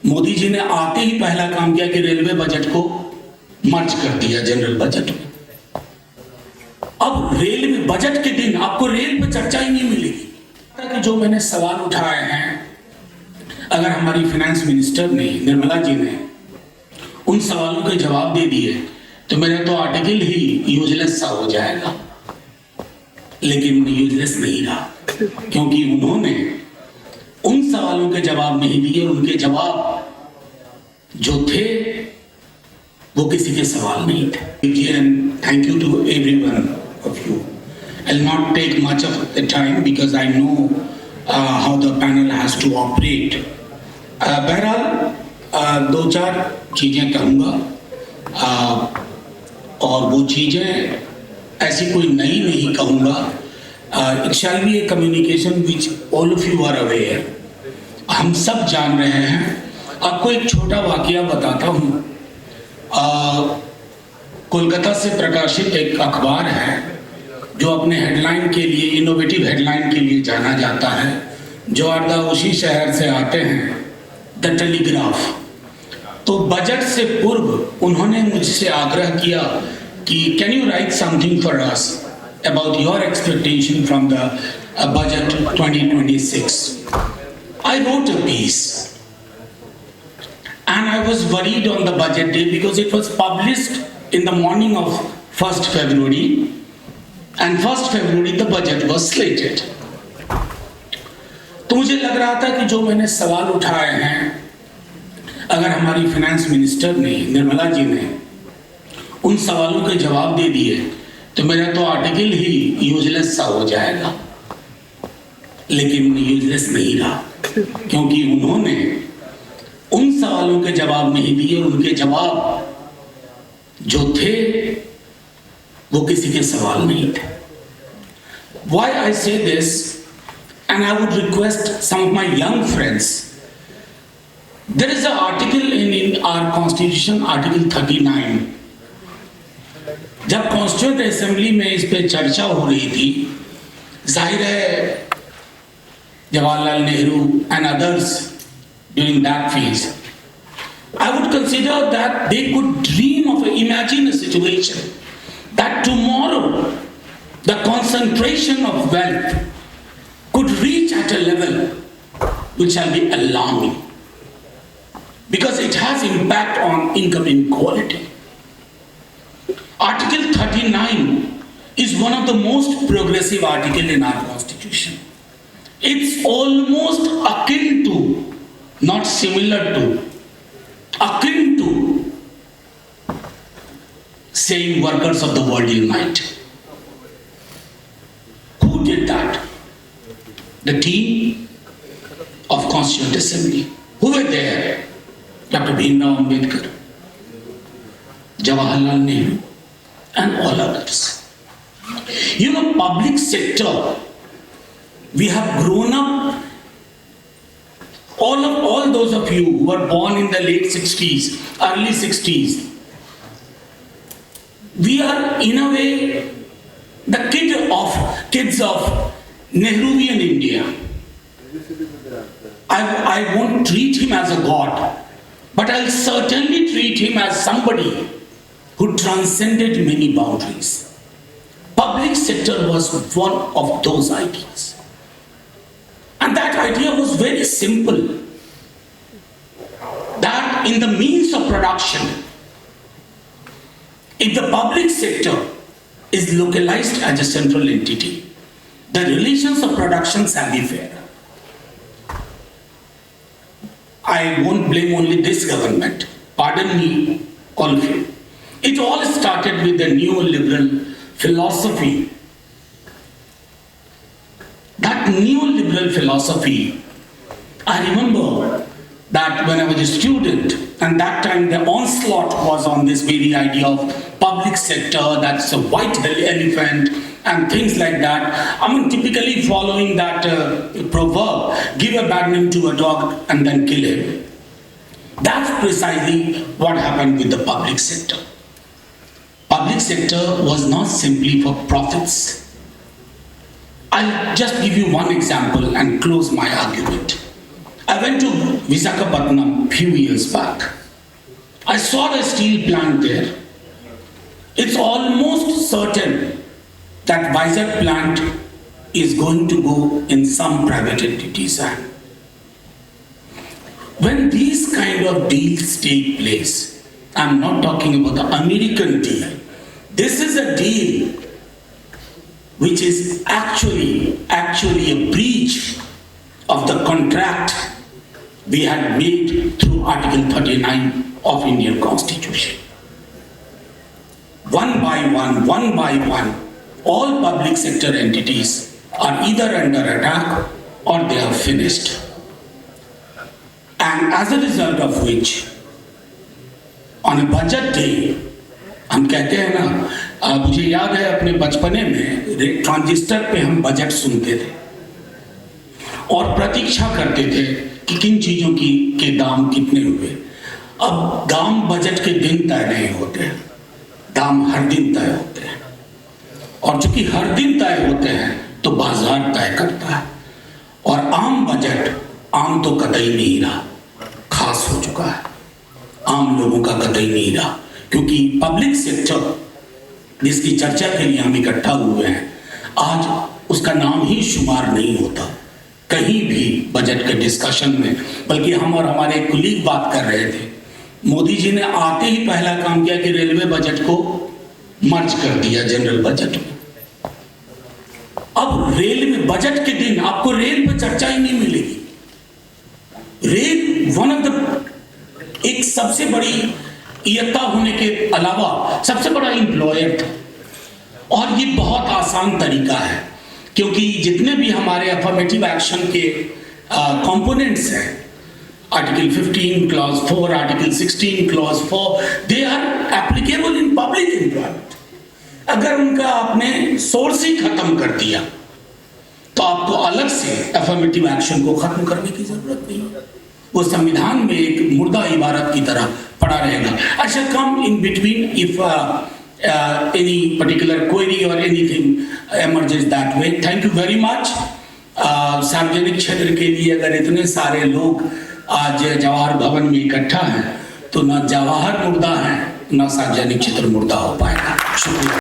मोदी जी ने आते ही पहला काम किया कि रेलवे बजट को मर्ज कर दिया जनरल बजट में। अब रेल में बजट के दिन आपको रेल पे चर्चा ही नहीं मिलेगी। कि जो मैंने सवाल उठाए हैं, अगर हमारी फाइनेंस मिनिस्टर ने, निर्मला जी ने उन सवालों के जवाब दे दिए तो मेरा तो आर्टिकल ही यूजलेस सा हो जाएगा। लेकिन यूजलेस नहीं रहा, क्योंकि उन्होंने उन सवालों के जवाब नहीं दिए। उनके जवाब जो थे वो किसी के सवाल नहीं थे। Thank you to everyone of you. I'll not take much of the time because I know how the panel has to operate. बहरहाल दो चार चीज़ें कहूँगा और वो चीज़ें ऐसी कोई नई नहीं कहूँगा। It shall be a communication which all of you are aware. हम सब जान रहे हैं। आपको एक छोटा वाकया बताता हूँ। कोलकाता से प्रकाशित एक अखबार है जो अपने हेडलाइन के लिए, इनोवेटिव हेडलाइन के लिए जाना जाता है। जवारदा उसी शहर से आते हैं, द टेलीग्राफ। तो बजट से पूर्व उन्होंने मुझसे आग्रह किया कि can you right something for us about your expectation from the budget 2026। I wrote a piece and I was worried on the budget day because it was published in the morning of 1st February and 1st February the budget was slated. तो मुझे लग रहा था कि जो मैंने सवाल उठाए हैं, अगर हमारी फाइनेंस मिनिस्टर ने, निर्मला जी ने उन सवालों के जवाब दे दिए तो मेरा तो आर्टिकल ही यूजलेस सा हो जाएगा। लेकिन यूजलेस नहीं रहा, क्योंकि उन्होंने उन सवालों के जवाब नहीं दिए। उनके जवाब जो थे वो किसी के सवाल नहीं थे। Why I say this, and I would request some of my young friends, there is an article in our constitution, article 39. जब कॉन्स्टिट्यूएंट असेंबली में इस पे चर्चा हो रही थी, जाहिर है Jawaharlal Nehru and others during that phase, I would consider that they could dream of, imagine a situation that tomorrow the concentration of wealth could reach at a level which shall be alarming, because it has impact on income inequality. Article 39 is one of the most progressive articles in our constitution. It's almost akin to, not similar to, akin to saying workers of the world unite. Who did that? The team of Constituent Assembly. Who were there? Dr. Bhimrao Ambedkar, Jawaharlal Nehru, and all others. You know, public sector, we have grown up, all those of you who were born in the late 60s, early 60s, we are in a way the kids of Nehruvian India. I won't treat him as a god, but I'll certainly treat him as somebody who transcended many boundaries. Public sector was one of those ideas. And that idea was very simple, that in the means of production, if the public sector is localized as a central entity, the relations of production shall be fair. I won't blame only this government, pardon me, all of you. It all started with the neoliberal philosophy. That neoliberal philosophy, I remember that when I was a student, and that time the onslaught was on this very idea of public sector, that's a white elephant and things like that. I mean, typically following that proverb, give a bad name to a dog and then kill him. That's precisely what happened with the public sector. Public sector was not simply for profits. I'll just give you one example and close my argument. I went to Visakhapatnam few years back. I saw the steel plant there. It's almost certain that Vizag plant is going to go in some private entity's hand. When these kind of deals take place, I'm not talking about the American deal. This is a deal which is actually a breach of the contract we had made through Article 39 of Indian Constitution. One by one, all public sector entities are either under attack or they are finished. And as a result of which, on a budget day, हम कहते हैं ना, मुझे याद है अपने बचपने में ट्रांजिस्टर पे हम बजट सुनते थे और प्रतीक्षा करते थे कि किन चीजों के दाम कितने हुए। अब दाम बजट के दिन तय नहीं होते, दाम हर दिन तय होते हैं, और चूंकि हर दिन तय होते हैं तो बाजार तय करता है। और आम बजट आम तो कतई नहीं रहा, खास हो चुका है, आम लोगों का कतई नहीं रहा, क्योंकि पब्लिक सेक्टर जिसकी चर्चा के लिए हम इकट्ठा हुए हैं, आज उसका नाम ही शुमार नहीं होता कहीं भी बजट के डिस्कशन में। बल्कि हम और हमारे कुलीग बात कर रहे थे, मोदी जी ने आते ही पहला काम किया कि रेलवे बजट को मर्ज कर दिया जनरल बजट में। अब रेल में बजट के दिन आपको रेल पे चर्चा ही नहीं मिलेगी। रेल वन ऑफ द एक सबसे बड़ी इयत्ता होने के अलावा सबसे बड़ा एम्प्लॉयर था, और ये बहुत आसान तरीका है, क्योंकि जितने भी हमारे अफर्मेटिव एक्शन के कंपोनेंट्स हैं, article 15 clause 4, article 16 clause 4, they are applicable in public employment. अगर उनका आपने सोर्स ही खत्म कर दिया तो आपको अलग से अफर्मेटिव एक्शन को खत्म करने की जरूरत नहीं है, वो संविधान में एक मुर्दा इबारत की तरह पड़ा रहेगा। I shall come in between if any particular query or anything emerges that way. Thank you very much. सार्वजनिक क्षेत्र के लिए अगर इतने सारे लोग आज जवाहर भवन में इकट्ठा हैं तो ना जवाहर मुर्दा है ना सार्वजनिक क्षेत्र मुर्दा हो पाएगा। शुक्रिया।